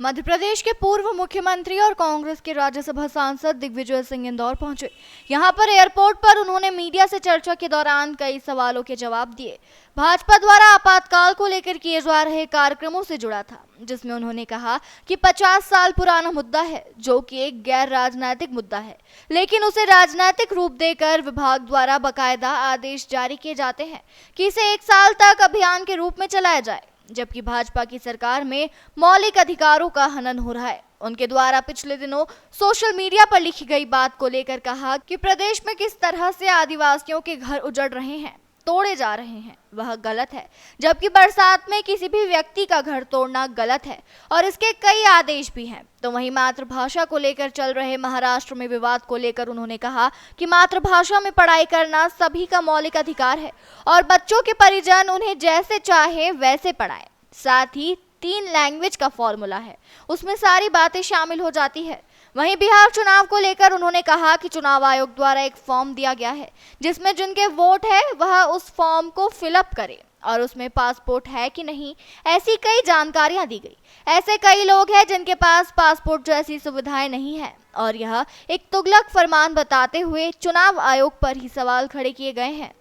मध्य प्रदेश के पूर्व मुख्यमंत्री और कांग्रेस के राज्यसभा सांसद दिग्विजय सिंह इंदौर पहुंचे। यहां पर एयरपोर्ट पर उन्होंने मीडिया से चर्चा के दौरान कई सवालों के जवाब दिए। भाजपा द्वारा आपातकाल को लेकर किए जा रहे कार्यक्रमों से जुड़ा था, जिसमें उन्होंने कहा कि 50 साल पुराना मुद्दा है, जो कि एक गैर राजनीतिक मुद्दा है, लेकिन उसे राजनीतिक रूप देकर विभाग द्वारा बकायदा आदेश जारी किए जाते हैं कि इसे 1 साल तक अभियान के रूप में चलाया जाए। जबकि भाजपा की सरकार में मौलिक अधिकारों का हनन हो रहा है। उनके द्वारा पिछले दिनों सोशल मीडिया पर लिखी गई बात को लेकर कहा कि प्रदेश में किस तरह से आदिवासियों के घर उजड़ रहे हैं, तोड़े जा रहे हैं, वह गलत है। जबकि बरसात में किसी भी व्यक्ति का घर तोड़ना गलत है और इसके कई आदेश भी हैं। तो वहीं मातृभाषा को लेकर चल रहे महाराष्ट्र में विवाद को लेकर उन्होंने कहा कि मातृभाषा में पढ़ाई करना सभी का मौलिक अधिकार है और बच्चों के परिजन उन्हें जैसे चाहे वैसे पढ़ाएं। साथ ही 3 लैंग्वेज का फॉर्मूला है, उसमें सारी बातें शामिल हो जाती है। वहीं बिहार चुनाव को लेकर उन्होंने कहा कि चुनाव आयोग द्वारा एक फॉर्म दिया गया है, जिसमें जिनके वोट है वह उस फॉर्म को फिलअप करे और उसमें पासपोर्ट है कि नहीं, ऐसी कई जानकारियां दी गई। ऐसे कई लोग हैं जिनके पास पासपोर्ट जैसी सुविधाएं नहीं है और यह एक तुगलक फरमान बताते हुए चुनाव आयोग पर ही सवाल खड़े किए गए हैं।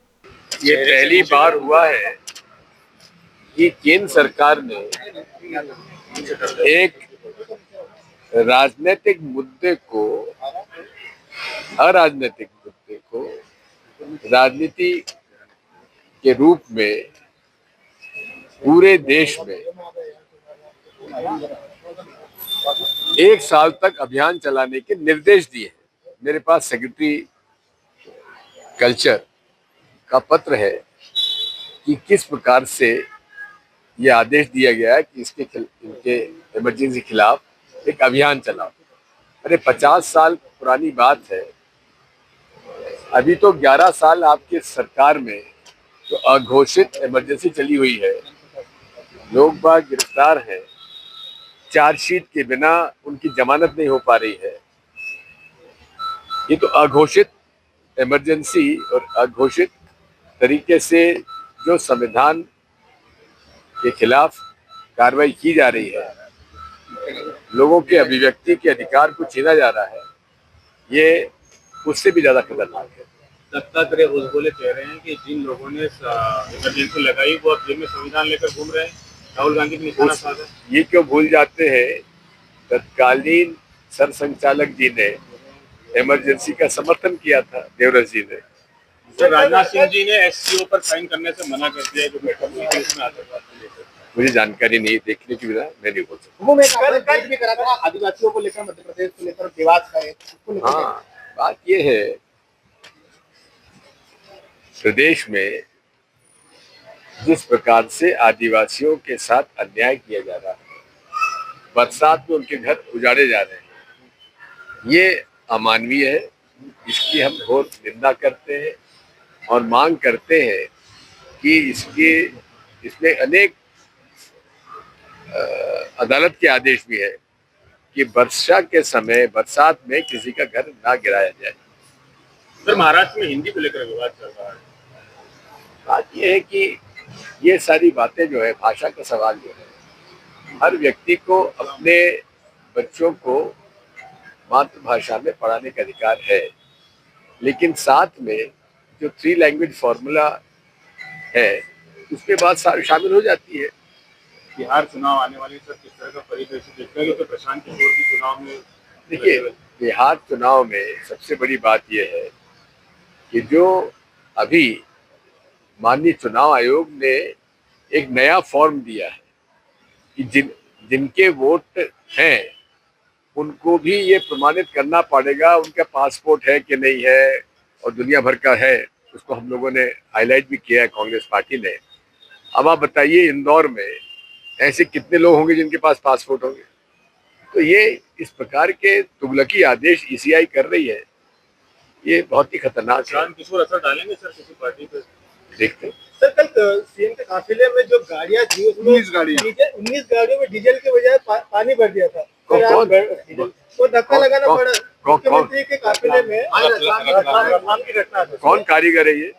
ये पहली बार हुआ है कि केंद्र सरकार ने एक राजनीतिक मुद्दे को, अराजनीतिक मुद्दे को राजनीति के रूप में पूरे देश में 1 साल तक अभियान चलाने के निर्देश दिए हैं। मेरे पास सेक्रेटरी कल्चर का पत्र है कि किस प्रकार से ये आदेश दिया गया है कि इनके इमरजेंसी खिलाफ एक अभियान चलाओ। अरे 50 साल पुरानी बात है। अभी तो 11 साल आपके सरकार में जो अघोषित इमरजेंसी चली हुई है, लोग बाग गिरफ्तार हैं, चार्जशीट के बिना उनकी जमानत नहीं हो पा रही है। ये तो अघोषित इमरजेंसी और अघोषित तरीके से जो संविधान के खिलाफ कार्रवाई की जा रही है, लोगों के अभिव्यक्ति के अधिकार को छीना जा रहा है, ये उससे भी ज्यादा खतरनाक है। दत्तात्रेय भोसले कह रहे हैं कि जिन लोगों ने इमरजेंसी लगाई वो अब जेब में संविधान लेकर घूम रहे हैं। राहुल गांधी ने निशाना साधा। ये क्यों भूल जाते हैं, तत्कालीन सरसंचालक जी ने इमरजेंसी का समर्थन किया था, देवरस जी ने। तो राजनाथ सिंह जी ने एससीओ पर साइन करने से मना कर दिया, जो बैठक में इसमें आतंकवाद को लेकर। मुझे जानकारी नहीं, देखने की बिना मैं नहीं बोल सकता। वो मैं कल भी करा था आदिवासियों को लेकर, मध्य प्रदेश को लेकर विवाद का है। हाँ, बात ये है, प्रदेश में जिस प्रकार से आदिवासियों के साथ अन्याय किया जा रहा है, बरसात में उनके घर उजाड़े जा रहे हैं, ये अमानवीय है। इसकी हम घोर निंदा करते हैं और मांग करते हैं कि इसमें अनेक अदालत के आदेश भी है कि वर्षा के समय बरसात में किसी का घर ना गिराया जाए। सर, महाराष्ट्र में हिंदी को लेकर विवाद चल रहा है। बात यह है कि ये सारी बातें जो है, भाषा का सवाल जो है, हर व्यक्ति को अपने बच्चों को मातृभाषा में पढ़ाने का अधिकार है, लेकिन साथ में जो 3 लैंग्वेज फॉर्मूला है उसके बाद शामिल हो जाती है। बिहार चुनाव आने वाले, सर, किस तरह का परिदृश्य देखते हैं? तो प्रशांत किशोर की चुनाव में, देखिए, बिहार चुनाव में सबसे बड़ी बात यह है कि जो अभी माननीय चुनाव आयोग ने एक नया फॉर्म दिया है कि जिनके वोट हैं उनको भी ये प्रमाणित करना पड़ेगा उनका पासपोर्ट है कि नहीं है, और दुनिया भर का है। उसको हम लोगों ने हाईलाइट भी किया है, कांग्रेस पार्टी ने। अब आप बताइए, इंदौर में ऐसे कितने लोग होंगे जिनके पास पासपोर्ट होंगे? तो ये इस प्रकार के तुगलकी आदेश ईसीआई कर रही है, ये बहुत ही खतरनाक है। किशोर असर डालेंगे सर किसी पार्टी पे? देखते हैं। सर, कल सीएम के काफिले में जो गाड़ियां थी, उसमें 19 गाड़ियों में डीजल के बजाय पानी भर दिया था। वो धक्का लगाना पड़ा मुख्यमंत्री के काफिले में। कौन कारीगर है ये?